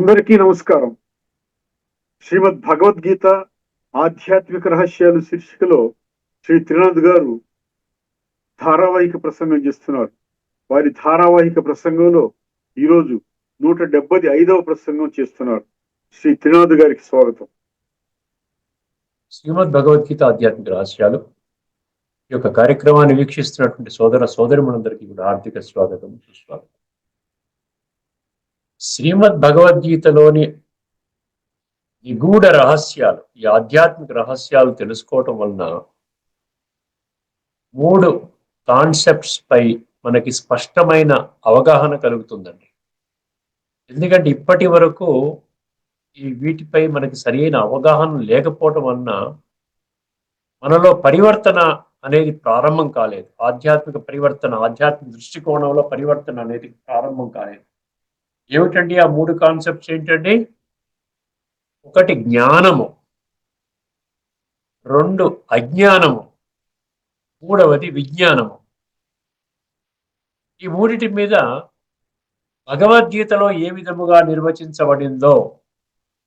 అందరికీ నమస్కారం. శ్రీమద్ భగవద్గీత ఆధ్యాత్మిక రహస్యాలు శీర్షికలో శ్రీ త్రినాథ్ గారు ధారావాహిక ప్రసంగం చేస్తున్నారు. వారి ధారావాహిక ప్రసంగంలో ఈరోజు 175వ ప్రసంగం చేస్తున్నారు. శ్రీ త్రినాథ్ గారికి స్వాగతం. శ్రీమద్ భగవద్గీత ఆధ్యాత్మిక రహస్యాలు ఈ యొక్క కార్యక్రమాన్ని వీక్షిస్తున్నటువంటి సోదర సోదరిమణులందరికీ కూడా ఆర్థిక స్వాగతం, సుస్వాగతం. శ్రీమద్ భగవద్గీతలోని నిగూఢ రహస్యాలు, ఈ ఆధ్యాత్మిక రహస్యాలు తెలుసుకోవటం వలన 3 కాన్సెప్ట్స్ పై మనకి స్పష్టమైన అవగాహన కలుగుతుందండి. ఎందుకంటే ఇప్పటి వరకు వీటిపై మనకి సరైన అవగాహన లేకపోవటం వలన మనలో పరివర్తన అనేది ప్రారంభం కాలేదు. ఆధ్యాత్మిక పరివర్తన, ఆధ్యాత్మిక దృష్టికోణంలో పరివర్తన అనేది ప్రారంభం కాలేదు. ఏమిటండి ఆ 3 కాన్సెప్ట్స్ ఏంటండి? 1 జ్ఞానము, 2 అజ్ఞానము, 3వది విజ్ఞానము. ఈ మూడిటి మీద భగవద్గీతలో ఏ విధముగా నిర్వచించబడిందో,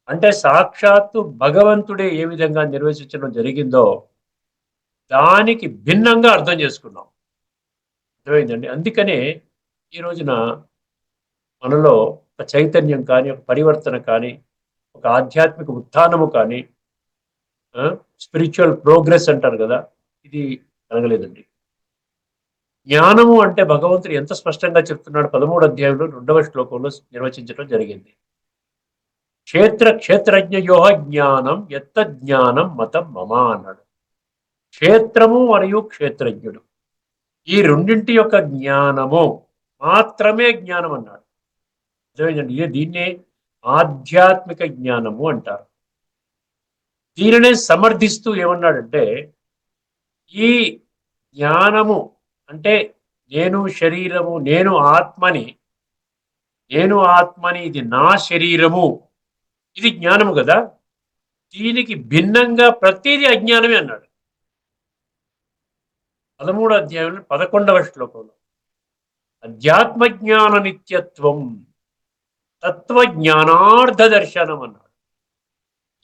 అంటే సాక్షాత్తు భగవంతుడే ఏ విధంగా నిర్వచించడం జరిగిందో దానికి భిన్నంగా అర్థం చేసుకున్నాం. అర్థమైందండి. అందుకనే ఈ రోజున మనలో ఒక చైతన్యం కానీ, ఒక పరివర్తన కానీ, ఒక ఆధ్యాత్మిక ఉత్థానము కానీ, స్పిరిచువల్ ప్రోగ్రెస్ అంటారు కదా, ఇది కలగలేదండి. జ్ఞానము అంటే భగవంతుడు ఎంత స్పష్టంగా చెప్తున్నాడు. 13వ అధ్యాయంలో 2వ శ్లోకంలో నిర్వచించడం జరిగింది. క్షేత్రజ్ఞయో జ్ఞానం ఎత్త జ్ఞానం మతం మమ అన్నాడు. క్షేత్రము మరియు క్షేత్రజ్ఞుడు, ఈ రెండింటి యొక్క జ్ఞానము మాత్రమే జ్ఞానం అన్నాడు. దీన్నే ఆధ్యాత్మిక జ్ఞానము అంటారు. దీనినే సమర్థిస్తూ ఏమన్నాడంటే, ఈ జ్ఞానము అంటే నేను శరీరము, నేను ఆత్మని, ఇది నా శరీరము, ఇది జ్ఞానము కదా, దీనికి భిన్నంగా ప్రతిదీ అజ్ఞానమే అన్నాడు. 13వ అధ్యాయంలో 11వ శ్లోకంలో అధ్యాత్మ జ్ఞాన నిత్యత్వం తత్వజ్ఞానార్థ దర్శనం అన్నాడు.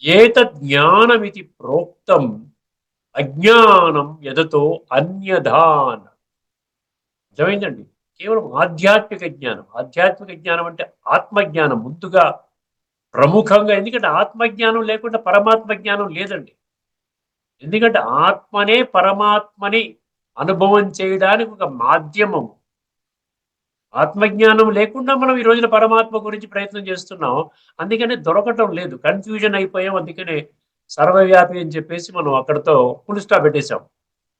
ఏతజ్ఞానమితి ప్రోక్తం అజ్ఞానం యదతో అన్యథా అన్నాడు. అర్థమైందండి. కేవలం ఆధ్యాత్మిక జ్ఞానం. ఆధ్యాత్మిక జ్ఞానం అంటే ఆత్మజ్ఞానం ముందుగా ప్రముఖంగా. ఎందుకంటే ఆత్మజ్ఞానం లేకుండా పరమాత్మ జ్ఞానం లేదండి. ఎందుకంటే ఆత్మనే పరమాత్మని అనుభవం చేయడానికి ఒక మాధ్యమం. ఆత్మజ్ఞానం లేకుండా మనం ఈ రోజున పరమాత్మ గురించి ప్రయత్నం చేస్తున్నాం. అందుకనే దొరకటం లేదు, కన్ఫ్యూజన్ అయిపోయాం. అందుకనే సర్వవ్యాపి అని చెప్పేసి మనం అక్కడితో ఫుల్ స్టాప్ పెట్టేశాం.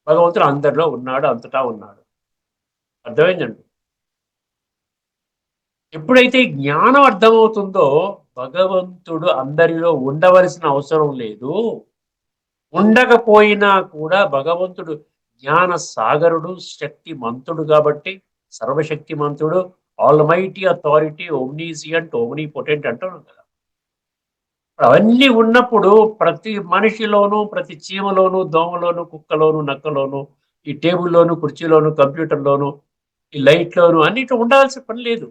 భగవంతుడు అందరిలో ఉన్నాడు, అంతటా ఉన్నాడు. అర్థమైందండి. ఎప్పుడైతే జ్ఞానం అర్థమవుతుందో భగవంతుడు అందరిలో ఉండవలసిన అవసరం లేదు. ఉండకపోయినా కూడా భగవంతుడు జ్ఞాన సాగరుడు, శక్తిమంతుడు కాబట్టి, సర్వశక్తిమంతుడు, ఆల్మైటీ అథారిటీ, ఓమ్నీసియంట్, ఓమ్నీపొటెంట్ అంటారు కదా. అవన్నీ ఉన్నప్పుడు ప్రతి మనిషిలోనూ, ప్రతి చీమలోను, దోమలోను, కుక్కలోను, నక్కలోను, ఈ టేబుల్లోను, కుర్చీలోను, కంప్యూటర్లోను, ఈ లైట్లోను అన్నిట్లో ఉండాల్సిన పని లేదు.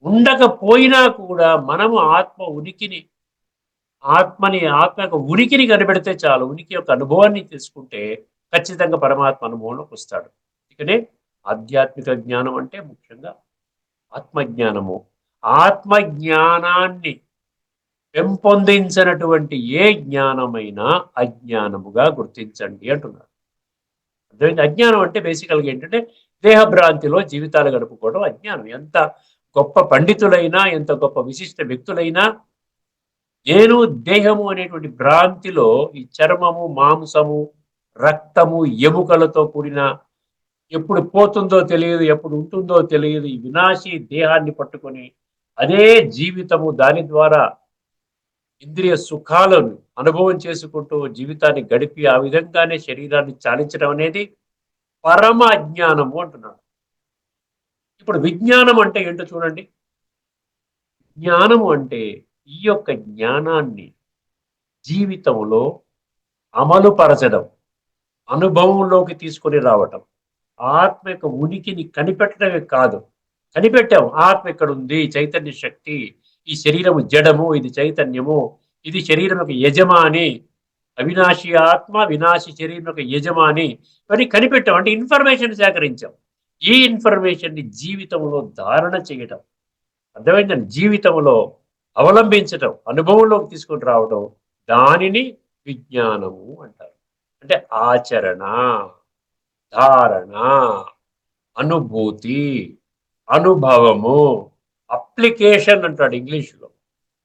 ఉండకపోయినా కూడా మనము ఆత్మ యొక్క ఉనికిని కనిపెడితే చాలు. ఉనికి యొక్క అనుభవాన్ని తీసుకుంటే ఖచ్చితంగా పరమాత్మ అనుభవంలోకి వస్తాడు. అందుకనే ఆధ్యాత్మిక జ్ఞానం అంటే ముఖ్యంగా ఆత్మజ్ఞానము. ఆత్మజ్ఞానాన్ని పెంపొందించినటువంటి ఏ జ్ఞానమైనా అజ్ఞానముగా గుర్తించండి అంటున్నారు. అర్థమైంది. అజ్ఞానం అంటే బేసికల్గా ఏంటంటే దేహభ్రాంతిలో జీవితాలు గడుపుకోవడం అజ్ఞానం. ఎంత గొప్ప పండితులైనా, ఎంత గొప్ప విశిష్ట వ్యక్తులైనా నేను దేహము అనేటువంటి భ్రాంతిలో ఈ చర్మము, మాంసము, రక్తము, ఎముకలతో కూడిన, ఎప్పుడు పోతుందో తెలియదు, ఎప్పుడు ఉంటుందో తెలియదు, ఈ వినాశీ దేహాన్ని పట్టుకొని అదే జీవితము, దాని ద్వారా ఇంద్రియ సుఖాలను అనుభవం చేసుకుంటూ జీవితాన్ని గడిపి ఆ విధంగానే శరీరాన్ని చాలించడం అనేది పరమ అజ్ఞానము అంటున్నాడు. ఇప్పుడు విజ్ఞానం అంటే ఏంటో చూడండి. జ్ఞానము అంటే ఈ యొక్క జ్ఞానాన్ని జీవితంలో అమలు పరచడం, అనుభవంలోకి తీసుకొని రావటం, ఆత్మ యొక్క ఉనికిని కనిపెట్టడమే కాదు, కనిపెట్టాం. ఆత్మ ఇక్కడ ఉంది, చైతన్య శక్తి, ఈ శరీరము జడము, ఇది చైతన్యము, ఇది శరీరం యొక్క యజమాని, అవినాశి ఆత్మ, వినాశి శరీరం యొక్క యజమాని. ఇవన్నీ కనిపెట్టాం, అంటే ఇన్ఫర్మేషన్ సేకరించాం. ఈ ఇన్ఫర్మేషన్ ని జీవితంలో ధారణ చేయటం, అర్థమైందండి, జీవితంలో అవలంబించటం, అనుభవంలోకి తీసుకొని రావడం, దానిని విజ్ఞానము అంటారు. అంటే ఆచరణ, ధారణ, అనుభూతి, అనుభవము, అప్లికేషన్ అంటాడు ఇంగ్లీష్లో.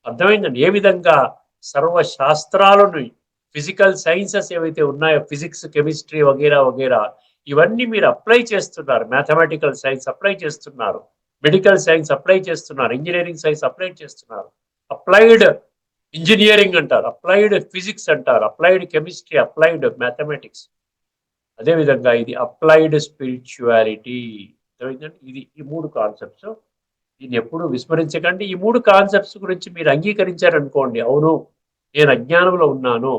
అర్థమైందండి. ఏ విధంగా సర్వశాస్త్రాలను, ఫిజికల్ సైన్సెస్ ఏవైతే ఉన్నాయో, ఫిజిక్స్, కెమిస్ట్రీ వగేరా వగేరా, ఇవన్నీ మీరు అప్లై చేస్తున్నారు. మ్యాథమెటికల్ సైన్స్ అప్లై చేస్తున్నారు, మెడికల్ సైన్స్ అప్లై చేస్తున్నారు, ఇంజనీరింగ్ సైన్స్ అప్లై చేస్తున్నారు, అప్లైడ్ ఇంజనీరింగ్ అంటారు, అప్లైడ్ ఫిజిక్స్ అంటారు, అప్లైడ్ కెమిస్ట్రీ, అప్లైడ్ మ్యాథమెటిక్స్. అదేవిధంగా ఇది అప్లైడ్ స్పిరిచువాలిటీ. ఇది ఈ మూడు కాన్సెప్ట్స్. దీన్ని ఎప్పుడు విస్మరించకండి. ఈ మూడు కాన్సెప్ట్స్ గురించి మీరు అంగీకరించారనుకోండి, అవును నేను అజ్ఞానంలో ఉన్నాను,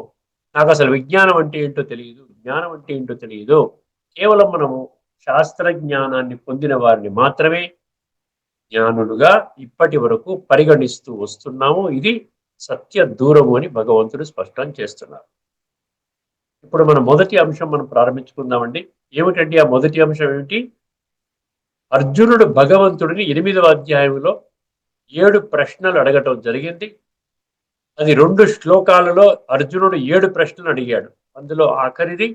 నాకు అసలు విజ్ఞానం అంటే ఏంటో తెలియదు, జ్ఞానం అంటే ఏంటో తెలియదు, కేవలం మనము శాస్త్రజ్ఞానాన్ని పొందిన వారిని మాత్రమే జ్ఞానులుగా ఇప్పటి వరకు పరిగణిస్తూ వస్తున్నాము. ఇది సత్య దూరము అని భగవంతుడు స్పష్టం చేస్తున్నారు. ఇప్పుడు మన మొదటి అంశం మనం ప్రారంభించుకుందామండి. ఏమిటండి ఆ మొదటి అంశం ఏమిటి? అర్జునుడు భగవంతుడిని 8వ అధ్యాయంలో 7 ప్రశ్నలు అడగటం జరిగింది. అది 2 శ్లోకాలలో అర్జునుడు 7 ప్రశ్నలు అడిగాడు. అందులో ఆఖరిది,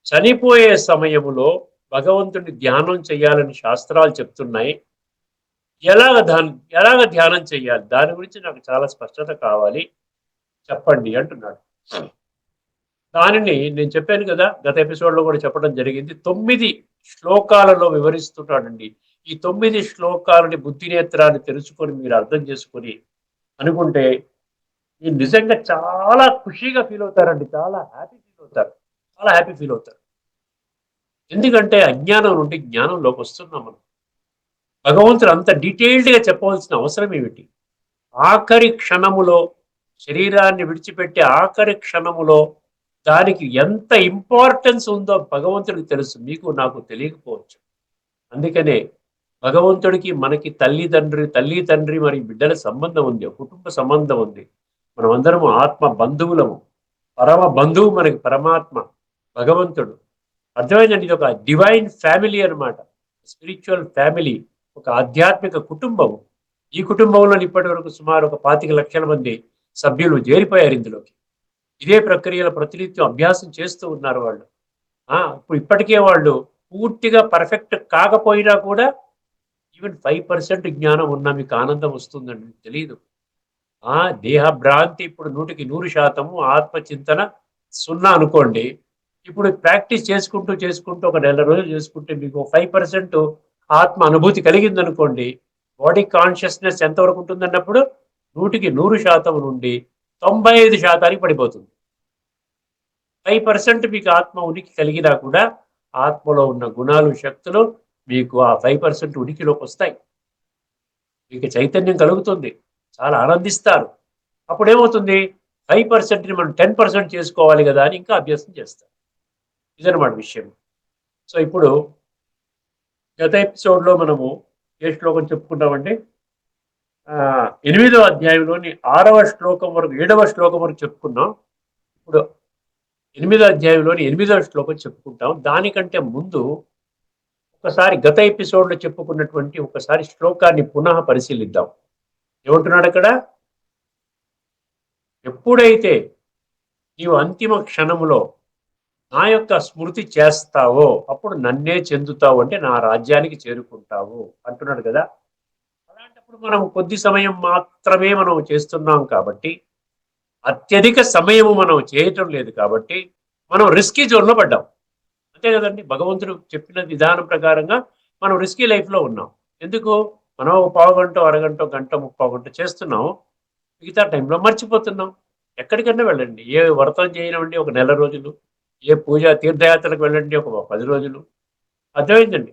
చనిపోయే సమయములో భగవంతుడిని ధ్యానం చేయాలని శాస్త్రాలు చెప్తున్నాయి, ఎలాగ ధ్యానం చేయాలి, దాని గురించి నాకు చాలా స్పష్టత కావాలి, చెప్పండి అంటున్నాడు. దానిని నేను చెప్పాను కదా, గత ఎపిసోడ్లో కూడా చెప్పడం జరిగింది. 9 శ్లోకాలలో వివరిస్తున్నాడండి. ఈ 9 శ్లోకాలని బుద్ధి నేత్రాన్ని తెలుసుకొని మీరు అర్థం చేసుకొని అనుకుంటే మీరు నిజంగా చాలా ఖుషీగా ఫీల్ అవుతారండి, చాలా హ్యాపీ ఫీల్ అవుతారు, చాలా హ్యాపీ ఫీల్ అవుతారు. ఎందుకంటే అజ్ఞానం నుండి జ్ఞానంలోకి వస్తున్నాం మనం. భగవంతుడు అంత డీటెయిల్డ్గా చెప్పవలసిన అవసరం ఏమిటి? ఆఖరి క్షణములో, శరీరాన్ని విడిచిపెట్టే ఆఖరి క్షణములో దానికి ఎంత ఇంపార్టెన్స్ ఉందో భగవంతుడికి తెలుసు, మీకు నాకు తెలియకపోవచ్చు. అందుకనే భగవంతుడికి మనకి తల్లి తండ్రి మరి బిడ్డల సంబంధం ఉంది, కుటుంబ సంబంధం ఉంది. మనమందరము ఆత్మ బంధువులము. పరమ బంధువు మనకి పరమాత్మ భగవంతుడు. అర్థమైందండి, ఇది ఒక డివైన్ ఫ్యామిలీ అనమాట, స్పిరిచువల్ ఫ్యామిలీ, ఒక ఆధ్యాత్మిక కుటుంబం. ఈ కుటుంబంలో ఇప్పటి వరకు సుమారు ఒక 25 లక్షల మంది సభ్యులు చేరిపోయారు ఇందులోకి. ఇదే ప్రక్రియలో ప్రతినిత్యం అభ్యాసం చేస్తూ ఉన్నారు వాళ్ళు. ఇప్పుడు ఇప్పటికే వాళ్ళు పూర్తిగా పర్ఫెక్ట్ కాకపోయినా కూడా ఈవెన్ 5% జ్ఞానం ఉన్నా మీకు ఆనందం వస్తుందండి, మీకు తెలియదు. దేహ భ్రాంతి ఇప్పుడు 100%, ఆత్మచింతన 0 అనుకోండి. ఇప్పుడు ప్రాక్టీస్ చేసుకుంటూ చేసుకుంటూ ఒక నెల రోజులు చేసుకుంటే మీకు 5% ఆత్మ అనుభూతి కలిగింది అనుకోండి. బాడీ కాన్షియస్నెస్ ఎంతవరకు ఉంటుందన్నప్పుడు 100% నుండి 95% పడిపోతుంది. 5% మీకు ఆత్మ ఉనికి కలిగినా కూడా ఆత్మలో ఉన్న గుణాలు, శక్తులు మీకు ఆ 5% ఉనికిలోకి వస్తాయి. మీకు చైతన్యం కలుగుతుంది, చాలా ఆనందిస్తారు. అప్పుడు ఏమవుతుంది, 5%ని మనం 10% చేసుకోవాలి కదా అని ఇంకా అభ్యాసం చేస్తారు. ఇదనమాట విషయం. సో ఇప్పుడు గత ఎపిసోడ్లో మనము ఏ శ్లోకం చెప్పుకున్నామంటే 8వ అధ్యాయంలోని 6వ శ్లోకం వరకు, 7వ శ్లోకం వరకు చెప్పుకున్నాం. ఇప్పుడు 8వ అధ్యాయంలోని 8వ శ్లోకం చెప్పుకుంటాం. దానికంటే ముందు ఒకసారి గత ఎపిసోడ్లో చెప్పుకున్నటువంటి ఒకసారి శ్లోకాన్ని పునః పరిశీలిద్దాం. ఏమంటున్నాడు అక్కడ? ఎప్పుడైతే నీవు అంతిమ క్షణములో నా యొక్క స్మృతి చేస్తావో అప్పుడు నన్నే చెందుతావు, అంటే నా రాజ్యానికి చేరుకుంటావు అంటున్నాడు కదా. అలాంటప్పుడు మనం కొద్ది సమయం మాత్రమే మనం చేస్తున్నాం కాబట్టి, అత్యధిక సమయము మనం చేయటం లేదు కాబట్టి మనం రిస్కీ జోన్లో పడ్డాం. అంతే కదండి, భగవంతుడు చెప్పిన విధానం ప్రకారంగా మనం రిస్కీ లైఫ్లో ఉన్నాం. ఎందుకు? మనం ఒక పావుగంట, అరగంట, గంట, ముప్పావు గంట చేస్తున్నాం, మిగతా టైంలో మర్చిపోతున్నాం. ఎక్కడికన్నా వెళ్ళండి, ఏ వ్రతం చేయనివ్వండి ఒక నెల రోజులు, ఏ పూజ తీర్థయాత్రకు వెళ్ళండి ఒక 10 రోజులు, అర్థమైందండి.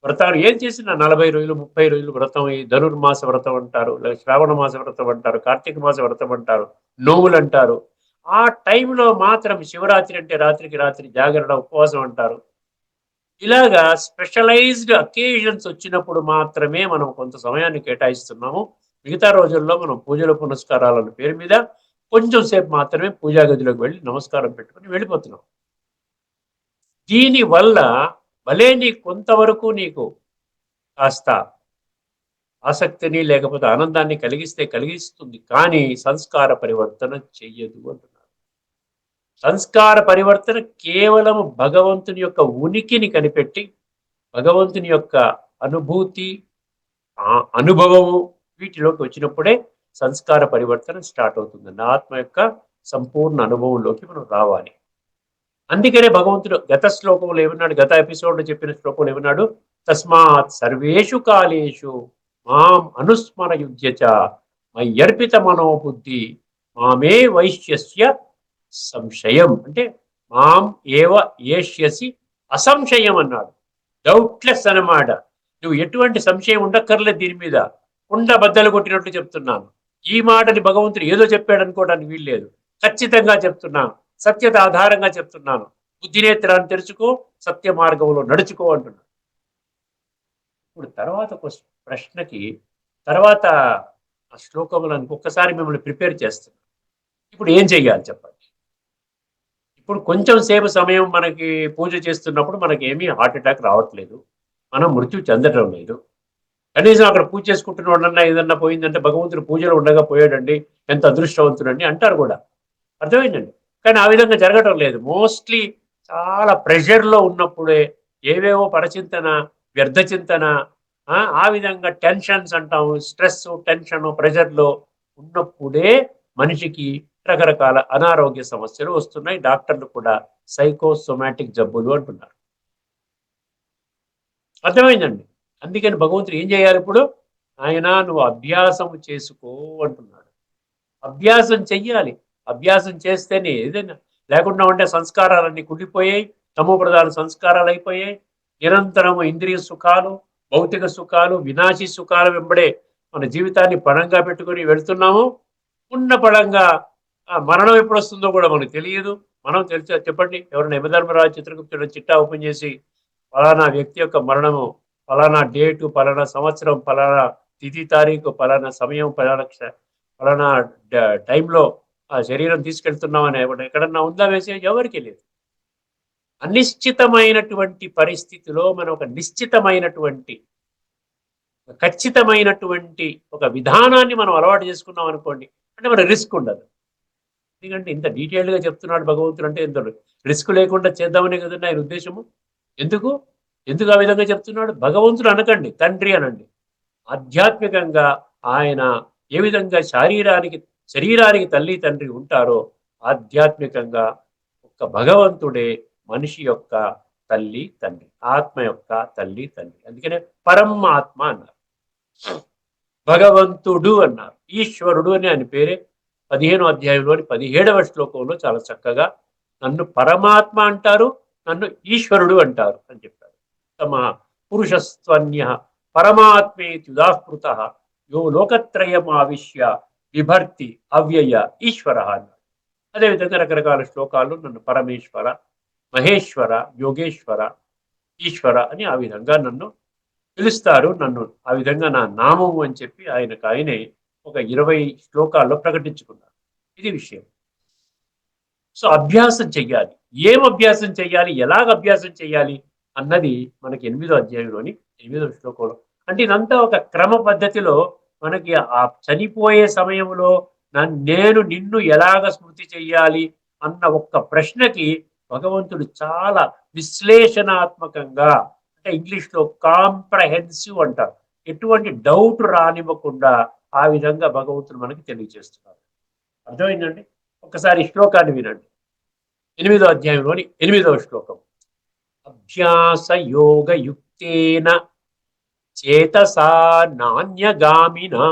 వ్రతాలు ఏం చేసినా 40 రోజులు, 30 రోజులు వ్రతం, ఈ ధనుర్మాస వ్రతం అంటారు, లేదా శ్రావణ మాస వ్రతం అంటారు, కార్తీక మాస వ్రతం అంటారు, నోములు అంటారు. ఆ టైంలో మాత్రం శివరాత్రి అంటే రాత్రికి రాత్రి జాగరణ, ఉపవాసం అంటారు. ఇలాగా స్పెషలైజ్డ్ అకేషన్స్ వచ్చినప్పుడు మాత్రమే మనం కొంత సమయాన్ని కేటాయిస్తున్నాము. మిగతా రోజుల్లో మనం పూజలు పునస్కారాల పేరు మీద కొంచెం సేపు మాత్రమే పూజా గదిలోకి వెళ్ళి నమస్కారం పెట్టుకుని వెళ్ళిపోతున్నాం. దీని వల్ల భలే నీకు కొంతవరకు నీకు కాస్త ఆసక్తిని లేకపోతే ఆనందాన్ని కలిగిస్తుంది, కానీ సంస్కార పరివర్తన చెయ్యదు అంటున్నారు. సంస్కార పరివర్తన కేవలం భగవంతుని యొక్క ఉనికిని కనిపెట్టి భగవంతుని యొక్క అనుభూతి, అనుభవము వీటిలోకి వచ్చినప్పుడే సంస్కార పరివర్తన స్టార్ట్ అవుతుందండి. ఆత్మ యొక్క సంపూర్ణ అనుభవంలోకి మనం రావాలి. అందుకనే భగవంతుడు గత శ్లోకంలో ఏమన్నాడు, గత ఎపిసోడ్లో చెప్పిన శ్లోకంలో ఏమన్నాడు, తస్మాత్ సర్వేషు కాలేషు మాం అనుస్మర యుజ్యచ మయ్యర్పిత మనోబుద్ధి మామే వైశ్యస్య సంశయం. అంటే మాం ఏవ ఏష్యసి అసంశయం అన్నాడు. డౌట్లెస్ అన్నమాట. నువ్వు ఎటువంటి సంశయం ఉండక్కర్లేదు దీని మీద. కుండ బద్దలు కొట్టినట్లు చెప్తున్నాను. ఈ మాటని భగవంతుడు ఏదో చెప్పాడు అనుకోవడానికి వీల్లేదు. ఖచ్చితంగా చెప్తున్నాను, సత్యత ఆధారంగా చెప్తున్నాను. బుద్ధినేత్రాన్ని తెరుచుకో, సత్య మార్గంలో నడుచుకో అంటున్నాను. ఇప్పుడు తర్వాత ప్రశ్నకి తర్వాత ఆ శ్లోకములను ఒక్కసారి మిమ్మల్ని ప్రిపేర్ చేస్తున్నాను. ఇప్పుడు ఏం చెయ్యాలి చెప్పండి. ఇప్పుడు కొంచెం సేపు సమయం మనకి పూజ చేస్తున్నప్పుడు మనకి ఏమీ హార్ట్ అటాక్ రావట్లేదు, మనం మృత్యు చెందటం లేదు. కనీసం అక్కడ పూజ చేసుకుంటున్న వాళ్ళన్నా ఏదన్నా పోయిందంటే భగవంతుడు పూజలో ఉండగా పోయాడండి, ఎంత అదృష్టవంతుడండి అంటారు కూడా. అర్థమైందండి. కానీ ఆ విధంగా జరగటం లేదు. మోస్ట్లీ చాలా ప్రెషర్లో ఉన్నప్పుడే ఏవేవో పరచింతన, వ్యర్థ చింతన, ఆ విధంగా టెన్షన్స్ అంటాము, స్ట్రెస్, టెన్షన్, ప్రెషర్లో ఉన్నప్పుడే మనిషికి రకరకాల అనారోగ్య సమస్యలు వస్తున్నాయి. డాక్టర్లు కూడా సైకోసోమాటిక్ జబ్బులు అంటున్నారు. అర్థమైందండి. అందుకని భగవంతుడు ఏం చేయాలి ఇప్పుడు, ఆయన నువ్వు అభ్యాసం చేసుకో అంటున్నాడు. అభ్యాసం చెయ్యాలి. అభ్యాసం చేస్తేనే ఏదైనా. లేకుండా ఉంటే సంస్కారాలన్నీ కుళ్ళిపోయాయి, తమో ప్రధాన సంస్కారాలు అయిపోయాయి. నిరంతరము ఇంద్రియ సుఖాలు, భౌతిక సుఖాలు, వినాశీ సుఖాల వెంబడే మన జీవితాన్ని పణంగా పెట్టుకుని వెళ్తున్నాము. ఉన్న పడంగా మరణం ఎప్పుడు వస్తుందో కూడా మనకు తెలియదు. మనం తెలిసి చెప్పండి, ఎవరైనా యమధర్మరాజు చిత్రగుప్తుడు చిట్టా ఓపెన్ చేసి ఫలానా వ్యక్తి యొక్క మరణము ఫలానా డేటు, ఫలానా సంవత్సరం, ఫలానా తిథి తారీఖు, ఫలానా సమయం, ఫలానా టైంలో ఆ శరీరం తీసుకెళ్తున్నామని ఎక్కడన్నా ఉందా వేసే? ఎవరికి లేదు. అనిశ్చితమైనటువంటి పరిస్థితిలో మనం ఒక నిశ్చితమైనటువంటి ఖచ్చితమైనటువంటి ఒక విధానాన్ని మనం అలవాటు చేసుకున్నాం అనుకోండి, అంటే మన రిస్క్ ఉండదు. ఎందుకంటే ఇంత డీటెయిల్డ్గా చెప్తున్నాడు భగవంతుడు అంటే ఇంత రిస్క్ లేకుండా చేద్దామనే కదండి ఆయన ఉద్దేశము. ఎందుకు ఎందుకు ఆ విధంగా చెప్తున్నాడు? భగవంతుడు అనకండి, తండ్రి అనండి. ఆధ్యాత్మికంగా ఆయన ఏ విధంగా శరీరానికి తల్లి తండ్రి ఉంటారో, ఆధ్యాత్మికంగా ఒక్క భగవంతుడే మనిషి యొక్క తల్లి తండ్రి, ఆత్మ యొక్క తల్లి తండ్రి. అందుకనే పరమాత్మ అన్నారు, భగవంతుడు అన్నారు, ఈశ్వరుడు అని ఆయన పేరే 15వ అధ్యాయంలోని 17వ శ్లోకంలో చాలా చక్కగా నన్ను పరమాత్మ అంటారు, నన్ను ఈశ్వరుడు అంటారు అని చెప్పారు. తమ పురుషస్త్వన్య పరమాత్మేత్యుదాహృత యో లోకత్రయమావిశ్య విభర్తి అవ్యయ ఈశ్వర అన్నారు. అదేవిధంగా రకరకాల శ్లోకాలు నన్ను పరమేశ్వర, మహేశ్వర, యోగేశ్వర, ఈశ్వర అని ఆ విధంగా నన్ను పిలుస్తారు. నన్ను ఆ విధంగా నా నామము అని చెప్పి ఆయనే ఒక 20 శ్లోకాల్లో ప్రకటించుకున్నారు. ఇది విషయం. సో అభ్యాసం చెయ్యాలి. ఏం అభ్యాసం చెయ్యాలి, ఎలాగ అభ్యాసం చెయ్యాలి అన్నది మనకి 8వ అధ్యాయంలోని 8వ శ్లోకంలో. అంటే ఇదంతా ఒక క్రమ పద్ధతిలో మనకి ఆ చనిపోయే సమయంలో నేను నిన్ను ఎలాగ స్మృతి చెయ్యాలి అన్న ఒక్క ప్రశ్నకి భగవంతుడు చాలా విశ్లేషణాత్మకంగా, అంటే ఇంగ్లీష్లో కాంప్రహెన్సివ్ అంటారు, ఎటువంటి డౌట్ రానివ్వకుండా ఆ విధంగా భగవంతుడు మనకి తెలియజేస్తున్నారు. అర్థమైందండి? ఒకసారి శ్లోకాన్ని వినండి. 8వ అధ్యాయంలోని 8వ శ్లోకం. అభ్యాస యోగయుక్తేన చేతసా నాన్యగామినా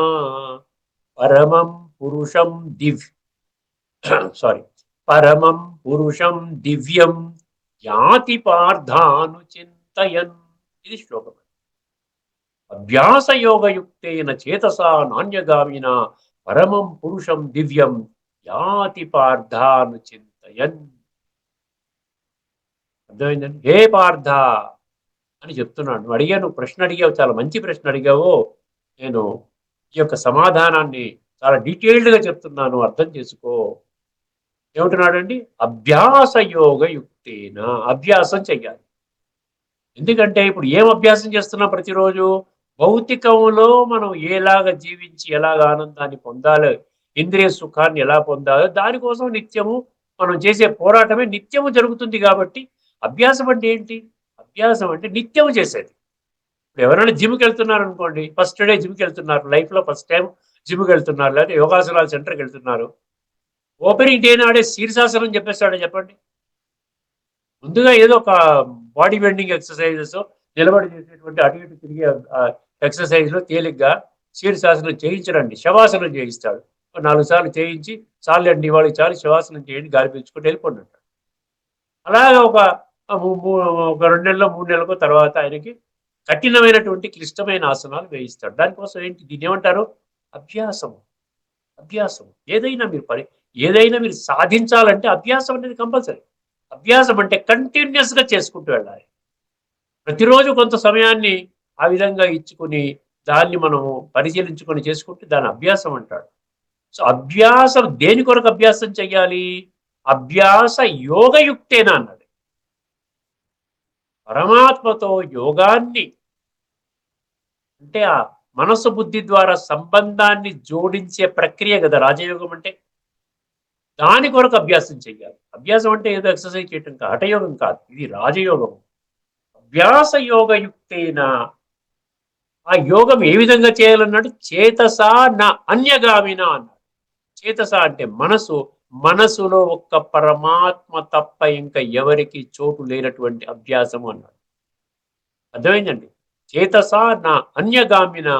పరమం పురుషం పరమం పురుషం దివ్యం యాతి పార్థాను చింతయన్. ఇది శ్లోకం. అభ్యాస యోగయుక్తేన చేతసా నాన్యగామినా పరమం పురుషం దివ్యం యాతి పార్థాను చింతయన్. అర్థమైందండి? హే పార్థ, అని చెప్తున్నాడు. నువ్వు అడిగావు, ప్రశ్న అడిగావు, చాలా మంచి ప్రశ్న అడిగావు. నేను ఈ యొక్క సమాధానాన్ని చాలా డీటెయిల్డ్గా చెప్తున్నాను, అర్థం చేసుకో. ఏమంటున్నాడండి? అభ్యాస యోగ యుక్తేన, అభ్యాసం చెయ్యాలి. ఎందుకంటే ఇప్పుడు ఏం అభ్యాసం చేస్తున్నాం ప్రతిరోజు? భౌతికంలో మనం ఎలాగ జీవించి ఎలాగ ఆనందాన్ని పొందాలి, ఇంద్రియ సుఖాన్ని ఎలా పొందాలో దానికోసం నిత్యము మనం చేసే పోరాటమే నిత్యము జరుగుతుంది. కాబట్టి అభ్యాసం అంటే ఏంటి? అభ్యాసం అంటే నిత్యము చేసేది. ఇప్పుడు ఎవరైనా జిమ్కి వెళ్తున్నారు అనుకోండి, ఫస్ట్ డే జిమ్కి వెళ్తున్నారు, లైఫ్లో ఫస్ట్ టైం జిమ్కి వెళ్తున్నారు, లేదా యోగాసనాల సెంటర్కి వెళ్తున్నారు. ఓపెనింగ్ డే నాడే శీర్షాసనం చెప్పేస్తాడో చెప్పండి? ముందుగా ఏదో ఒక బాడీ బెండింగ్ ఎక్సర్సైజెస్, నిలబడి చేసేటువంటి అటు ఇటు తిరిగే ఎక్సర్సైజ్లో తేలిగ్గా శీర్షాసనం చేయించడండి, శవాసనం చేయిస్తాడు. 4 సార్లు చేయించి, చాలండి ఇవాళ చాలు శవాసనం చేయండి, గాలి పీల్చుకుంటూ వెళ్ళిపోండి అంటాడు. అలాగే ఒక 2 నెలలో 3 నెలలకు తర్వాత ఆయనకి కఠినమైనటువంటి క్లిష్టమైన ఆసనాలు వేయిస్తాడు. దానికోసం ఏంటి? దీన్ని ఏమంటారు? అభ్యాసము. అభ్యాసం. ఏదైనా మీరు సాధించాలంటే అభ్యాసం అనేది కంపల్సరీ. అభ్యాసం అంటే కంటిన్యూస్గా చేసుకుంటూ వెళ్ళాలి. ప్రతిరోజు కొంత సమయాన్ని ఆ విధంగా ఇచ్చుకొని దాన్ని మనము పరిశీలించుకొని చేసుకుంటే దాని అభ్యాసం అంటాడు. సో అభ్యాసం దేని కొరకు అభ్యాసం చెయ్యాలి? అభ్యాస యోగయుక్తేనా అన్నాడు. పరమాత్మతో యోగాన్ని, అంటే ఆ మనసు బుద్ధి ద్వారా సంబంధాన్ని జోడించే ప్రక్రియ కదా రాజయోగం అంటే. దాని కొరకు అభ్యాసం చెయ్యాలి. అభ్యాసం అంటే ఏదో ఎక్సర్సైజ్ చేయటం కాదు, హఠయోగం కాదు, ఇది రాజయోగం. అభ్యాస యోగయుక్తేన, ఆ యోగం ఏ విధంగా చేయాలన్నాడు? చేతసా నా అన్యగామిన అన్నాడు. చేతస అంటే మనసు, మనసులో ఒక్క పరమాత్మ తప్ప ఇంకా ఎవరికి చోటు లేనటువంటి అభ్యాసము అన్నాడు. అర్థమైందండి? చేతసా నా అన్యగామిన.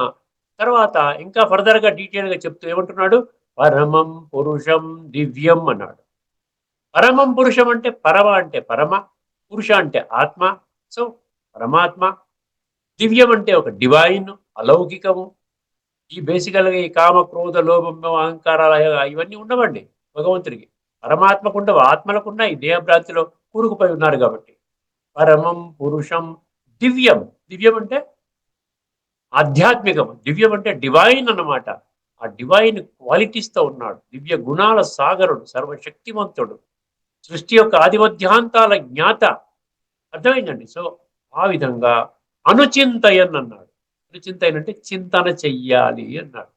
తర్వాత ఇంకా ఫర్దర్గా డీటెయిల్గా చెప్తూ ఏమంటున్నాడు? పరమం పురుషం దివ్యం అన్నాడు. పరమం పురుషం అంటే పరమ అంటే పరమ, పురుష అంటే ఆత్మ. సో పరమాత్మ. దివ్యం అంటే ఒక డివైన్, అలౌకికము. ఈ బేసికల్గా ఈ కామ క్రోధ లోభం అహంకారాలు ఇవన్నీ ఉండవండి భగవంతుడికి. పరమాత్మకు ఉండవు, ఆత్మలకున్నా ఈ దేహభ్రాంతిలో కూరుకుపోయి ఉన్నారు కాబట్టి. పరమం పురుషం దివ్యం. దివ్యం అంటే ఆధ్యాత్మికం, దివ్యం అంటే డివైన్ అన్నమాట. ఆ డివైన్ క్వాలిటీస్తో ఉన్నాడు. దివ్య గుణాల సాగరుడు, సర్వశక్తివంతుడు, సృష్టి యొక్క ఆదిమధ్యాంతాల జ్ఞాత. అర్థమైందండి? సో ఆ విధంగా అనుచింతయన్ అన్నాడు. అనుచింతయన్ అంటే చింతన చెయ్యాలి అన్నాడు.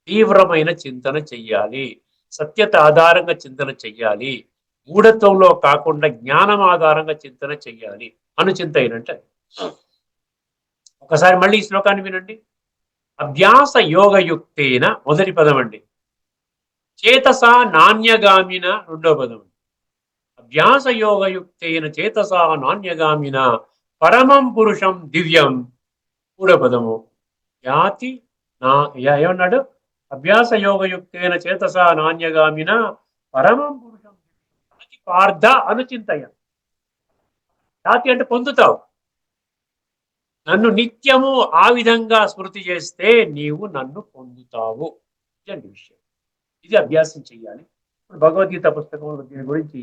తీవ్రమైన చింతన చెయ్యాలి, సత్యత ఆధారంగా చింతన చెయ్యాలి, మూఢత్వంలో కాకుండా జ్ఞానం ఆధారంగా చింతన చెయ్యాలి. అనుచింతయన్ అంటే ఒకసారి మళ్ళీ ఈ శ్లోకాన్ని వినండి. అభ్యాస యోగయుక్తేన మొదటి పదం అండి. చేతసా నాణ్యగామిన రెండో పదం. అభ్యాస యోగయుక్తేన చేతసా నాణ్యగామిన పరమం పురుషం దివ్యం మూడో పదము. యాతి నా ఏమన్నాడు? అభ్యాస యోగయుక్తేన చేతసా నాణ్యగామిన పరమం పురుషం యాతి పార్థ అనుచింతయ. యాతి అంటే పొందుతావు. నన్ను నిత్యము ఆ విధంగా స్మృతి చేస్తే నీవు నన్ను పొందుతావు. ఇదండి విషయం. ఇది అభ్యాసం చెయ్యాలి. ఇప్పుడు భగవద్గీత పుస్తకంలో దీని గురించి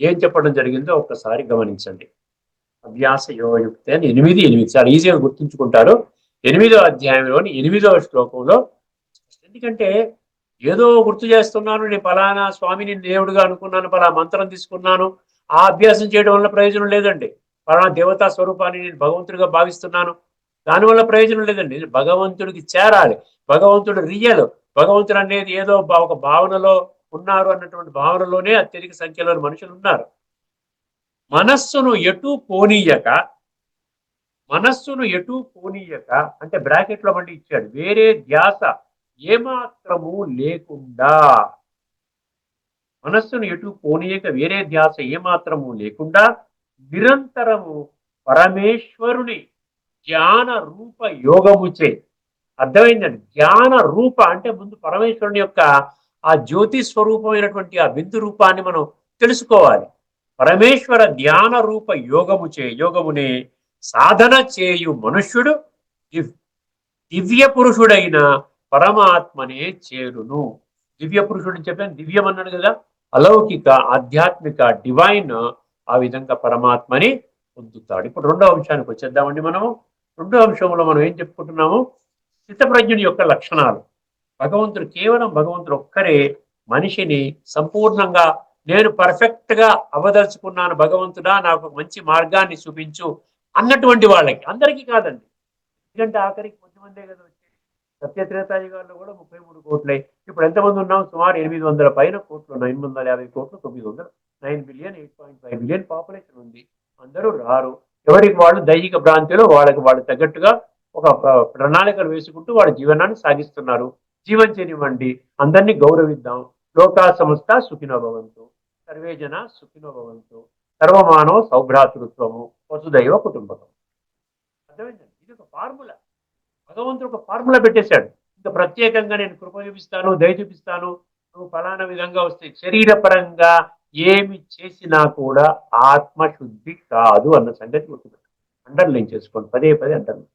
ఏం చెప్పడం జరిగిందో ఒక్కసారి గమనించండి. అభ్యాస యోగయుక్తే అని 8 చాలా ఈజీగా గుర్తుంచుకుంటారు. 8వ అధ్యాయంలోని 8వ శ్లోకంలో. ఎందుకంటే ఏదో గుర్తు చేస్తున్నాను, నేను ఫలానా స్వామిని దేవుడుగా అనుకున్నాను, ఫలానా మంత్రం తీసుకున్నాను, ఆ అభ్యాసం చేయడం వల్ల ప్రయోజనం లేదండి. ఫలానా దేవతా స్వరూపాన్ని నేను భగవంతుడిగా భావిస్తున్నాను, దానివల్ల ప్రయోజనం లేదండి. భగవంతుడికి చేరాలి. భగవంతుడు రియల్. భగవంతుడు అనేది ఏదో ఒక భావనలో ఉన్నారు అన్నటువంటి భావనలోనే అత్యధిక సంఖ్యలో మనుషులు ఉన్నారు. మనస్సును ఎటు పోనీయక అంటే బ్రాకెట్లో మళ్ళీ ఇచ్చాడు, వేరే ధ్యాస ఏమాత్రము లేకుండా. మనస్సును ఎటు పోనీయక వేరే ధ్యాస ఏమాత్రము లేకుండా నిరంతరము పరమేశ్వరుని జ్ఞాన రూప యోగముచే. అర్థమైందండి? జ్ఞాన రూప అంటే ముందు పరమేశ్వరుని యొక్క ఆ జ్యోతి స్వరూపమైనటువంటి ఆ బిందు రూపాన్ని మనం తెలుసుకోవాలి. పరమేశ్వర ధ్యాన రూప యోగమునే సాధన చేయు మనుష్యుడు దివ్య పురుషుడైన పరమాత్మనే చేరును. దివ్య పురుషుడు చెప్పాను, దివ్యం అన్నాడు కదా, అలౌకిక ఆధ్యాత్మిక డివైన్. ఆ విధంగా పరమాత్మని పొందుతాడు. ఇప్పుడు రెండో అంశానికి వచ్చేద్దామండి. మనము రెండో అంశంలో మనం ఏం చెప్పుకుంటున్నాము? స్థితప్రజ్ఞుడి యొక్క లక్షణాలు. భగవంతుడు ఒక్కరే మనిషిని సంపూర్ణంగా నేను పర్ఫెక్ట్ గా అవదలుచుకున్నాను భగవంతుడా, నాకు మంచి మార్గాన్ని చూపించు అన్నటువంటి వాళ్ళకి, అందరికీ కాదండి. ఎందుకంటే ఆఖరికి కొంతమందే కదా వచ్చేది. సత్యత్రేతాయుగాల్లో కూడా 33 కోట్లే. ఇప్పుడు ఎంతమంది ఉన్నాం? సుమారు 800 పైన కోట్లు, 950 కోట్లు, 900, 9 బిలియన్, 8.5 బిలియన్ పాపులేషన్ ఉంది. అందరూ రారు. ఎవరికి వాళ్ళు దైహిక భ్రాంతిలో వాళ్ళు తగ్గట్టుగా ఒక ప్రణాళికలు వేసుకుంటూ వాళ్ళ జీవనాన్ని సాగిస్తున్నారు. జీవించనివ్వండి, అందరినీ గౌరవిద్దాం. లోకా సంస్థ సుఖినో భవంతు, సర్వే జన సుఖినో భవంతు, సర్వమానవ సౌభ్రాతృత్వము, వసుదైవ కుటుంబకం. అర్థమైందండి? ఇది ఒక ఫార్ములా. భగవంతుడు ఒక ఫార్ములా పెట్టేశాడు. ఇంకా ప్రత్యేకంగా నేను కృప చూపిస్తాను, దయ చూపిస్తాను, నువ్వు ఫలానా విధంగా వస్తే శరీరపరంగా ఏమి చేసినా కూడా ఆత్మశుద్ధి కాదు అన్న సంగతి గుర్తుపెట్టు. అండర్లైన్ చేసుకోండి, పదే పదే అండర్లైన్.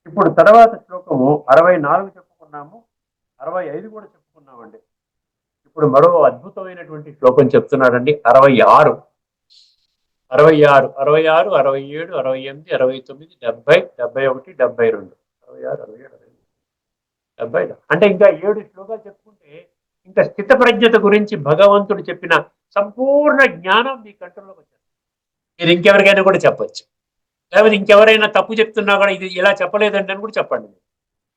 ఇప్పుడు తర్వాత శ్లోకము 64 చెప్పుకున్నాము, 65 కూడా చెప్పుకున్నామండి. ఇప్పుడు మరో అద్భుతమైనటువంటి శ్లోకం చెప్తున్నాడండి. 66, 66, 66, 67, 68, 69, 70, 71, 72, 66, 67, 70. అంటే ఇంకా 7 శ్లోకాలు చెప్పుకుంటే ఇంకా స్థితప్రజ్ఞత గురించి భగవంతుడు చెప్పిన సంపూర్ణ జ్ఞానం మీ కంట్రోల్లోకి వచ్చారు. మీరు ఇంకెవరికైనా కూడా చెప్పచ్చు. లేకపోతే ఇంకెవరైనా తప్పు చెప్తున్నా కూడా ఇది ఇలా చెప్పలేదండి అని కూడా చెప్పండి.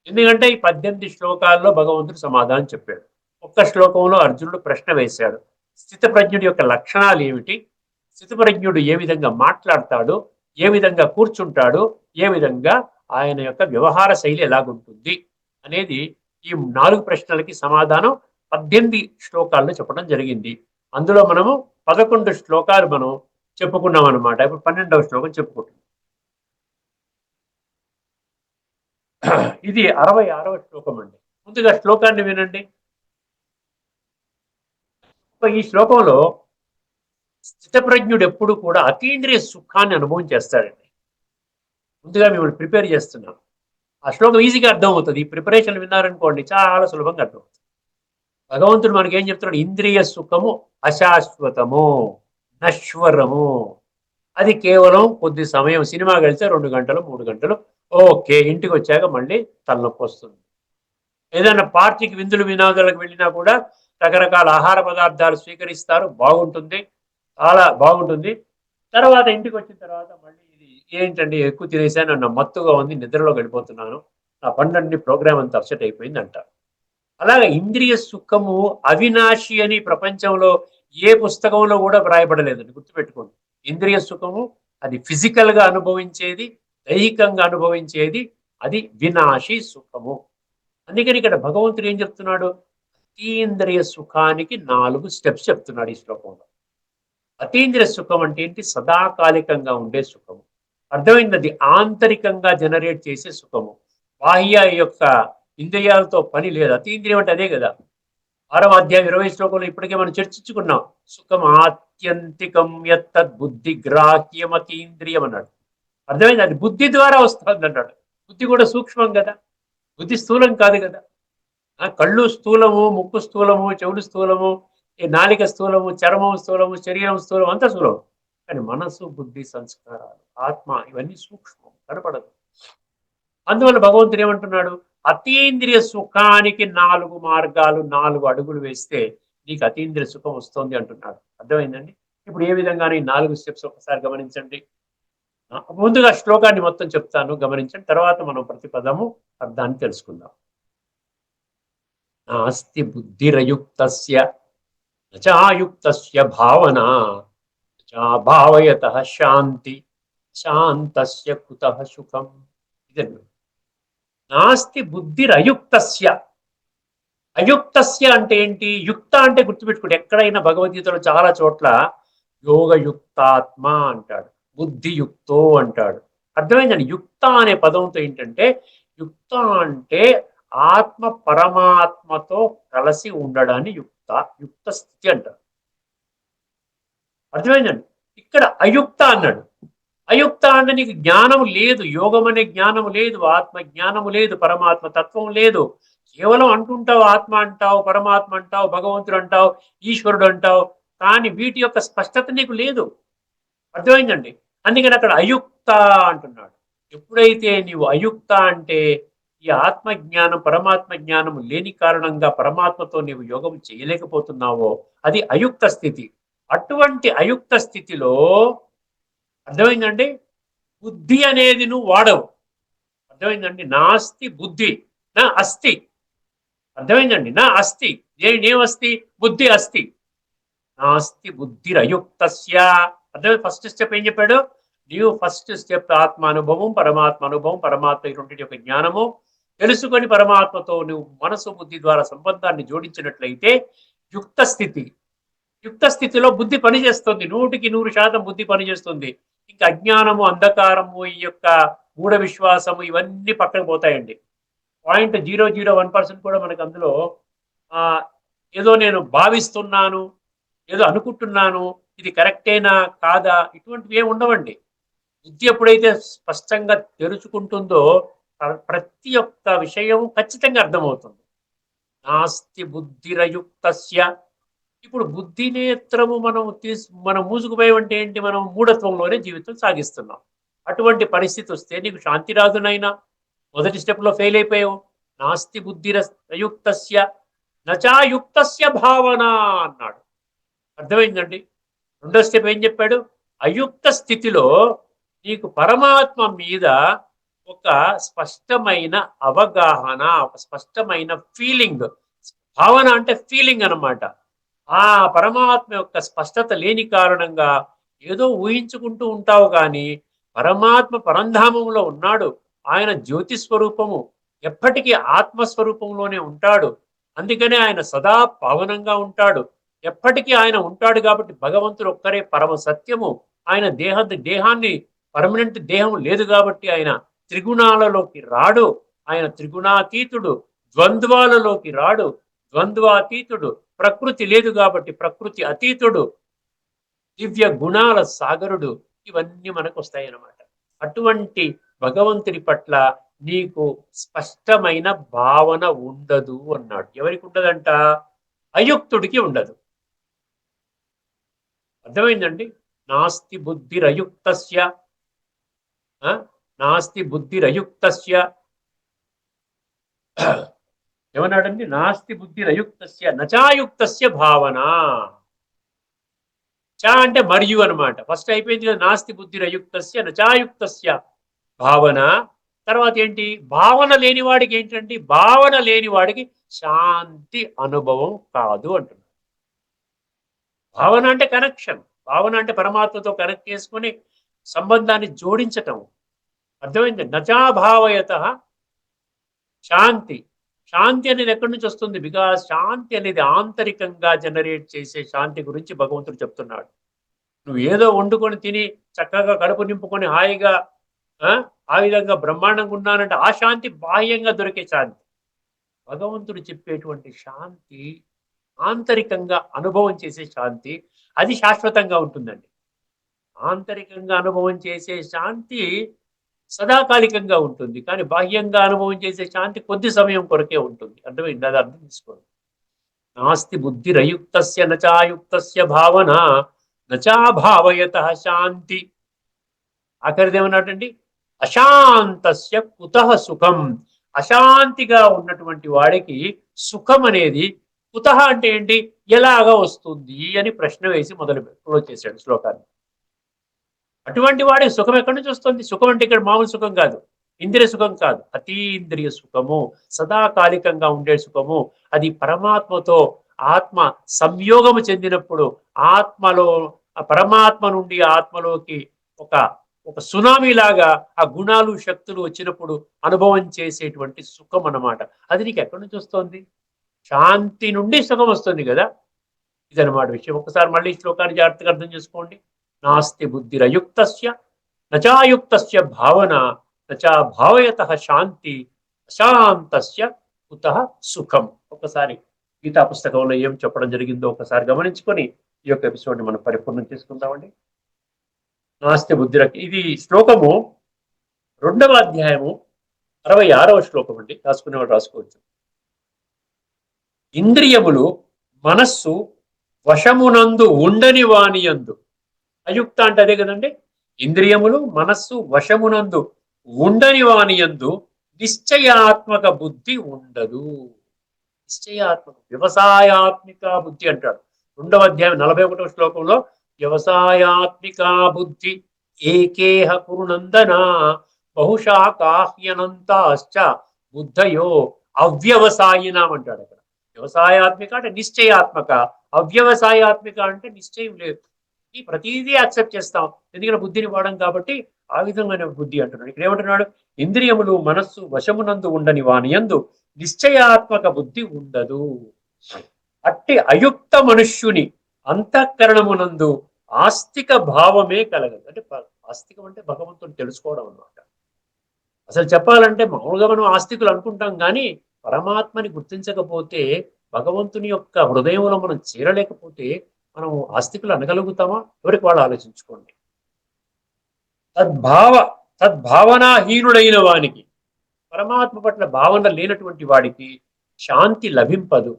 ఎందుకంటే ఈ 18 శ్లోకాల్లో భగవంతుడు సమాధానం చెప్పాడు. ఒక్క శ్లోకంలో అర్జునుడు ప్రశ్న వేశాడు. స్థితప్రజ్ఞుడి యొక్క లక్షణాలు ఏమిటి, స్థితప్రజ్ఞుడు ఏ విధంగా మాట్లాడతాడు, ఏ విధంగా కూర్చుంటాడు, ఏ విధంగా ఆయన యొక్క వ్యవహార శైలి ఎలాగుంటుంది అనేది ఈ 4 ప్రశ్నలకి సమాధానం 18 శ్లోకాల్లో చెప్పడం జరిగింది. అందులో మనము 11 శ్లోకాలు మనం చెప్పుకున్నాం అనమాట. ఇప్పుడు 12వ శ్లోకం చెప్పుకుంటున్నాం. ఇది 66వ శ్లోకం అండి. ముందుగా శ్లోకాన్ని వినండి. ఈ శ్లోకంలో స్థితప్రజ్ఞుడు ఎప్పుడు కూడా అతీంద్రియ సుఖాన్ని అనుభవం చేస్తాడండి. ముందుగా మిమ్మల్ని ప్రిపేర్ చేస్తున్నాం. ఆ శ్లోకం ఈజీగా అర్థం అవుతుంది. ఈ ప్రిపరేషన్ విన్నారనుకోండి, చాలా సులభంగా అర్థం అవుతుంది. భగవంతుడు మనకి ఏం చెప్తున్నాడు? ఇంద్రియ సుఖము అశాశ్వతము, నశ్వరము. అది కేవలం కొద్ది సమయం. సినిమాకి వెళ్తే 2 గంటలు 3 గంటలు ఓకే, ఇంటికి వచ్చాక మళ్ళీ తలనొప్పి వస్తుంది. ఏదైనా పార్టీకి విందులు వినోదాలకు వెళ్ళినా కూడా రకరకాల ఆహార పదార్థాలు స్వీకరిస్తారు, బాగుంటుంది, చాలా బాగుంటుంది. తర్వాత ఇంటికి వచ్చిన తర్వాత మళ్ళీ ఇది ఏంటండి ఎక్కువ తినేసాను, నా మత్తుగా ఉంది, నిద్రలో గడిపోతున్నాను, నా పనులన్నీ ప్రోగ్రామ్ అంతా అప్సెట్ అయిపోయింది అంటారు. అలాగే ఇంద్రియ సుఖము అవినాశి అని ప్రపంచంలో ఏ పుస్తకంలో కూడా వ్రాయబడలేదండి, గుర్తుపెట్టుకోండి. ఇంద్రియ సుఖము అది ఫిజికల్ గా అనుభవించేది, దైహికంగా అనుభవించేది, అది వినాశి సుఖము. అందుకని ఇక్కడ భగవంతుడు ఏం చెప్తున్నాడు? అతీంద్రియ సుఖానికి 4 స్టెప్స్ చెప్తున్నాడు ఈ శ్లోకంలో. అతీంద్రియ సుఖం అంటే ఏంటి? సదాకాలికంగా ఉండే సుఖము. అర్థమైంది? అది ఆంతరికంగా జనరేట్ చేసే సుఖము. బాహ్య యొక్క ఇంద్రియాలతో పని లేదు. అతీంద్రియం అంటే అదే కదా. 6వ అధ్యాయం 20 శ్లోకంలో ఇప్పటికే మనం చర్చించుకున్నాం. సుఖం ఆత్యంతికం యత్తద్ బుద్ధి గ్రాహ్యం అతీంద్రియం అన్నాడు. అర్థమైంది? అది బుద్ధి ద్వారా వస్తుంది అన్నాడు. బుద్ధి కూడా సూక్ష్మం కదా, బుద్ధి స్థూలం కాదు కదా. కళ్ళు స్థూలము, ముక్కు స్థూలము, చెవులు స్థూలము, నాలిక స్థూలము, చర్మం స్థూలము, శరీరం స్థూలం, అంతా స్థూలం. కానీ మనస్సు, బుద్ధి, సంస్కారాలు, ఆత్మ ఇవన్నీ సూక్ష్మం, కనపడదు. అందువల్ల భగవంతుడు ఏమంటున్నాడు? అతీంద్రియ సుఖానికి 4 మార్గాలు, 4 అడుగులు వేస్తే నీకు అతీంద్రియ సుఖం వస్తుంది అంటున్నాడు. అర్థమైందండి? ఇప్పుడు ఏ విధంగా ఈ 4 స్టెప్స్ ఒకసారి గమనించండి. ముందుగా శ్లోకాన్ని మొత్తం చెప్తాను, గమనించండి. తర్వాత మనం ప్రతి పదము అర్థాన్ని తెలుసుకుందాం. నాస్తి బుద్ధిరయుక్తస్య నచాయుక్తస్య భావన, భావయతః శాంతి, శాంతస్య కుతః సుఖం. ఇదండి. నాస్తి బుద్ధిరయుక్తస్య. అయుక్తస్య అంటే ఏంటి? యుక్త అంటే గుర్తుపెట్టుకోండి, ఎక్కడైనా భగవద్గీతలో చాలా చోట్ల యోగయుక్తాత్మ అంటాడు, బుద్ధియుక్తో అంటాడు. అర్థమైందండి? యుక్త అనే పదంతో ఏంటంటే, యుక్త అంటే ఆత్మ పరమాత్మతో కలిసి ఉండడాన్ని యుక్త స్థితి అంటారు. అర్థమైందండి? ఇక్కడ అయుక్త అన్నాడు. అయుక్త అంటే నీకు జ్ఞానం లేదు, యోగం అనే జ్ఞానం లేదు, ఆత్మ జ్ఞానము లేదు, పరమాత్మ తత్వం లేదు. కేవలం అంటుంటావు, ఆత్మ అంటావు, పరమాత్మ అంటావు, భగవంతుడు అంటావు, ఈశ్వరుడు అంటావు, కానీ వీటి యొక్క స్పష్టత నీకు లేదు. అర్థమైందండి. అందుకని అక్కడ అయుక్త అంటున్నాడు. ఎప్పుడైతే నీవు అయుక్త అంటే ఈ ఆత్మజ్ఞానం పరమాత్మ జ్ఞానం లేని కారణంగా పరమాత్మతో నీవు యోగం చేయలేకపోతున్నావో అది అయుక్త స్థితి. అటువంటి అయుక్త స్థితిలో అర్థమైందండి, బుద్ధి అనేది నువ్వు వాడవు. అర్థమైందండి, నాస్తి బుద్ధి నా అస్థి. అర్థమైందండి, నా అస్థి నేనేమస్తి, బుద్ధి అస్థి. నాస్తి బుద్ధిరయుక్తస్య. అర్థమే, ఫస్ట్ స్టెప్ ఏం చెప్పాడు? నీవు ఫస్ట్ స్టెప్ ఆత్మ అనుభవం పరమాత్మ అనుభవం పరమాత్మ ఇటువంటి యొక్క జ్ఞానము తెలుసుకొని పరమాత్మతో నువ్వు మనసు బుద్ధి ద్వారా సంబంధాన్ని జోడించినట్లయితే యుక్త స్థితి. యుక్త స్థితిలో బుద్ధి పనిచేస్తుంది, 100% బుద్ధి పనిచేస్తుంది. ఇంకా అజ్ఞానము అంధకారము ఈ యొక్క మూఢ విశ్వాసము ఇవన్నీ పక్కకు పోతాయండి. 0.001% కూడా మనకు అందులో ఆ ఏదో నేను భావిస్తున్నాను, ఏదో అనుకుంటున్నాను, ఇది కరెక్టేనా కాదా, ఇటువంటివి ఏమి ఉండవండి. బుద్ధి ఎప్పుడైతే స్పష్టంగా తెరుచుకుంటుందో ప్రతి ఒక్క విషయం ఖచ్చితంగా అర్థమవుతుంది. నాస్తి బుద్ధిరయుక్తస్య. ఇప్పుడు బుద్ధి నేత్రము మనం మూసుకుపోయి అంటే ఏంటి, మనం మూఢత్వంలోనే జీవితం సాగిస్తున్నాం. అటువంటి పరిస్థితి వస్తే నీకు శాంతి రాదునైనా. మొదటి స్టెప్లో ఫెయిల్ అయిపోయావు. నాస్తి బుద్ధిరయుక్తస్య నచాయుక్తస్య భావన అన్నాడు. అర్థమైందండి. రెండో స్టెప్ ఏం చెప్పాడు? అయుక్త స్థితిలో నీకు పరమాత్మ మీద ఒక స్పష్టమైన అవగాహన, ఒక స్పష్టమైన ఫీలింగ్. భావన అంటే ఫీలింగ్ అన్నమాట. ఆ పరమాత్మ యొక్క స్పష్టత లేని కారణంగా ఏదో ఊహించుకుంటూ ఉంటావు కానీ పరమాత్మ పరంధామంలో ఉన్నాడు. ఆయన జ్యోతి స్వరూపము, ఎప్పటికీ ఆత్మస్వరూపంలోనే ఉంటాడు. అందుకనే ఆయన సదా పావనంగా ఉంటాడు. ఎప్పటికీ ఆయన ఉంటాడు కాబట్టి భగవంతుడు ఒక్కరే పరమ సత్యము. ఆయన దేహాన్ని పర్మనెంట్ దేహం లేదు కాబట్టి ఆయన త్రిగుణాలలోకి రాడు. ఆయన త్రిగుణాతీతుడు, ద్వంద్వాలలోకి రాడు, ద్వంద్వాతీతుడు. ప్రకృతి లేదు కాబట్టి ప్రకృతి అతీతుడు, దివ్య గుణాల సాగరుడు. ఇవన్నీ మనకు వస్తాయన్నమాట. అటువంటి భగవంతుడి పట్ల నీకు స్పష్టమైన భావన ఉండదు అన్నాడు. ఎవరికి ఉండదంట? అయుక్తుడికి ఉండదు. అర్థమైందండి. నాస్తి బుద్ధిరయుక్తస్య, నాస్తి బుద్ధిరయుక్తస్య ఏమన్నాడండి? నాస్తి బుద్ధిరయుక్తస్య నచాయుక్తస్య భావన. చ అంటే మరియు అనమాట. ఫస్ట్ అయిపోయింది కదా, నాస్తి బుద్ధిరయుక్తస్య నచాయుక్తస్య భావన. తర్వాత ఏంటి? భావన లేనివాడికి ఏంటంటే, భావన లేనివాడికి శాంతి అనుభవం కాదు అంటున్నాడు. భావన అంటే కనెక్షన్, భావన అంటే పరమాత్మతో కనెక్ట్ చేసుకుని సంబంధాన్ని జోడించటం. అర్థమైంది? నచాభావయత శాంతి. శాంతి అనేది ఎక్కడి నుంచి వస్తుంది? బికాస్ శాంతి అనేది ఆంతరికంగా జనరేట్ చేసే శాంతి గురించి భగవంతుడు చెప్తున్నాడు. నువ్వు ఏదో వండుకొని తిని చక్కగా కడుపు నింపుకొని హాయిగా ఆ విధంగా బ్రహ్మాండంగా ఉన్నానంటే ఆ శాంతి బాహ్యంగా దొరికే శాంతి. భగవంతుడు చెప్పేటువంటి శాంతి ఆంతరికంగా అనుభవం చేసే శాంతి, అది శాశ్వతంగా ఉంటుందండి. ఆంతరికంగా అనుభవం చేసే శాంతి సదాకాలికంగా ఉంటుంది, కానీ బాహ్యంగా అనుభవం చేసే శాంతి కొద్ది సమయం కొరకే ఉంటుంది. అర్థమైంది? అది అర్థం చేసుకోండి. నాస్తి బుద్ధిరయుక్తస్య నచాయుక్తస్య భావన నచాభావయత శాంతి. ఆఖరిదేమన్నాడండి? అశాంతస్య కుతః సుఖం. అశాంతిగా ఉన్నటువంటి వాడికి సుఖం అనేది కుతః అంటే ఏంటి, ఎలాగా వస్తుంది అని ప్రశ్న వేసి క్లోజ్ చేశాడు శ్లోకాన్ని. అటువంటి వాడికి సుఖం ఎక్కడి నుంచి వస్తుంది? సుఖం అంటే ఇక్కడ మామూలు సుఖం కాదు, ఇంద్రియ సుఖం కాదు, అతీంద్రియ సుఖము, సదాకాలికంగా ఉండే సుఖము. అది పరమాత్మతో ఆత్మ సంయోగము చెందినప్పుడు, ఆత్మలో పరమాత్మ నుండి ఆత్మలోకి ఒక ఒక సునామీ లాగా ఆ గుణాలు శక్తులు వచ్చినప్పుడు అనుభవం చేసేటువంటి సుఖం అన్నమాట. అది నీకు ఎక్కడి నుంచి వస్తుంది? శాంతి నుండి సుఖం వస్తుంది కదా. ఇదన్నమాట విషయం. ఒకసారి మళ్ళీ శ్లోకాన్ని జాగ్రత్తగా అర్థం చేసుకోండి. నాస్తి బుద్ధిరయుక్తస్య నచాయుక్తస్య భావన నచా భావయత శాంతి అశాంతస్య కుతః సుఖం. ఒకసారి గీతా పుస్తకంలో ఏం చెప్పడం జరిగిందో ఒకసారి గమనించుకొని ఈ యొక్క ఎపిసోడ్ని మనం పరిపూర్ణం చేసుకుందామండి. నాస్తి బుద్ధిరక్, ఇది శ్లోకము 2వ అధ్యాయము 66వ శ్లోకం అండి. రాసుకునేవాడు రాసుకోవచ్చు. ఇంద్రియములు మనస్సు వశమునందు ఉండని వానియందు అయుక్త అంటే అదే కదండి. ఇంద్రియములు మనస్సు వశమునందు ఉండని వానియందు నిశ్చయాత్మక బుద్ధి ఉండదు. నిశ్చయాత్మక వ్యవసాయాత్మిక బుద్ధి అంటాడు. 2వ అధ్యాయం 41వ శ్లోకంలో వ్యవసాయాత్మిక బుద్ధి ఏకేహ కురునందన బహుశా కాహ్యనంతాశ్చ బుద్ధయో అవ్యవసాయినం అంటాడు అక్కడ. వ్యవసాయాత్మిక అంటే నిశ్చయాత్మక, అవ్యవసాయాత్మిక అంటే నిశ్చయం లేదు. ఈ ప్రతిదీ యాక్సెప్ట్ చేస్తాం, ఎందుకంటే బుద్ధిని వాడడం కాబట్టి. ఆ విధమైన బుద్ధి అంటున్నాడు. ఇక్కడ ఏమంటున్నాడు? ఇంద్రియములు మనస్సు వశమునందు ఉండని వానియందు నిశ్చయాత్మక బుద్ధి ఉండదు. అట్టి అయుక్త మనుష్యుని అంతఃకరణమునందు ఆస్తిక భావమే కలగదు. అంటే ఆస్తికం అంటే భగవంతుని తెలుసుకోవడం అన్నమాట. అసలు చెప్పాలంటే మామూలుగా మనం ఆస్తికులు అనుకుంటాం, కానీ పరమాత్మని గుర్తించకపోతే, భగవంతుని యొక్క హృదయంలో మనం చేరలేకపోతే మనం ఆస్తికులు అనగలుగుతామా? ఎవరికి వాళ్ళు ఆలోచించుకోండి. తద్భావ తద్భావనాహీనుడైన వానికి, పరమాత్మ పట్ల భావన లేనటువంటి వాడికి శాంతి లభింపదు.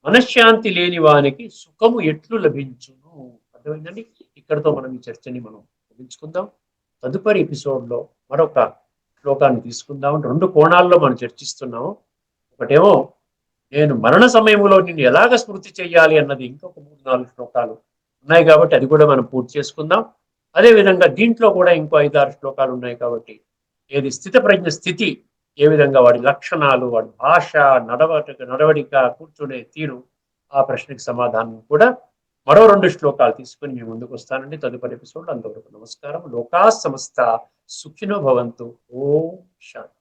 మనశ్శాంతి లేని వానికి సుఖము ఎట్లు లభించును. అర్థమైందండి? ఇక్కడతో మనం ఈ చర్చని మనం ముగించుకుందాం. తదుపరి ఎపిసోడ్లో మరొక శ్లోకాన్ని తీసుకుందాం. 2 కోణాల్లో మనం చర్చిస్తున్నాము. ఒకటేమో నేను మరణ సమయంలో నిన్ను ఎలాగ స్మృతి చెయ్యాలి అన్నది, ఇంకొక 3-4 శ్లోకాలు ఉన్నాయి కాబట్టి అది కూడా మనం పూర్తి చేసుకుందాం. అదేవిధంగా దీంట్లో కూడా ఇంకో 5-6 శ్లోకాలు ఉన్నాయి కాబట్టి, ఏది స్థితప్రజ్ఞ స్థితి ఏ విధంగా, వాడి లక్షణాలు, వాడి భాష, నడవడిక, కూర్చునే తీరు, ఆ ప్రశ్నకి సమాధానం కూడా మరో 2 శ్లోకాలు తీసుకుని మేము ముందుకు వస్తానండి తదుపరి ఎపిసోడ్. అంతవరకు నమస్కారం. లోకా సమస్త సుఖినో భవంతు. ఓం శాంతి.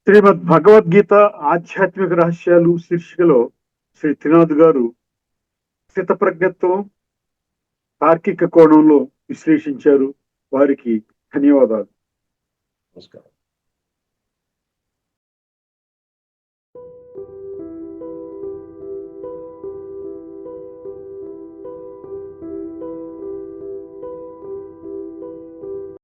శ్రీమద్ భగవద్గీత ఆధ్యాత్మిక రహస్యాలు శీర్షికలో శ్రీ త్రినాథ్ గారు స్థితప్రజ్ఞత్వం తార్కిక కోణంలో విశ్లేషించారు. వారికి ధన్యవాదాలు. నమస్కారం.